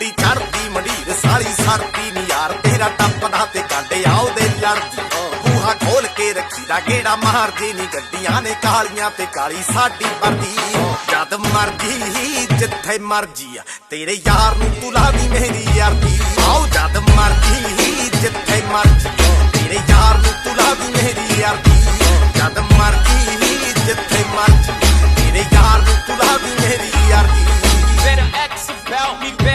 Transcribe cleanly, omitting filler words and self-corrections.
तेरी चढ़ती मंडीर साली सरती नी यार तेरा टपदा ते कांडे आउदे लड़दी बूहा खोल के रखी दा गेड़ा मार दे नी गड्डियां ने कालियां ते काली साडी वर्दी जद मर्जी जिथे मर्जी तेरे यार नू तू लादी मेरी यारदी आओ जद मर्जी जिथे मर्जी तेरे यार नू तू लादी मेरी यारदी जद मर्जी जिथे मर्जी तेरे यार नू तू लादी मेरी यारदी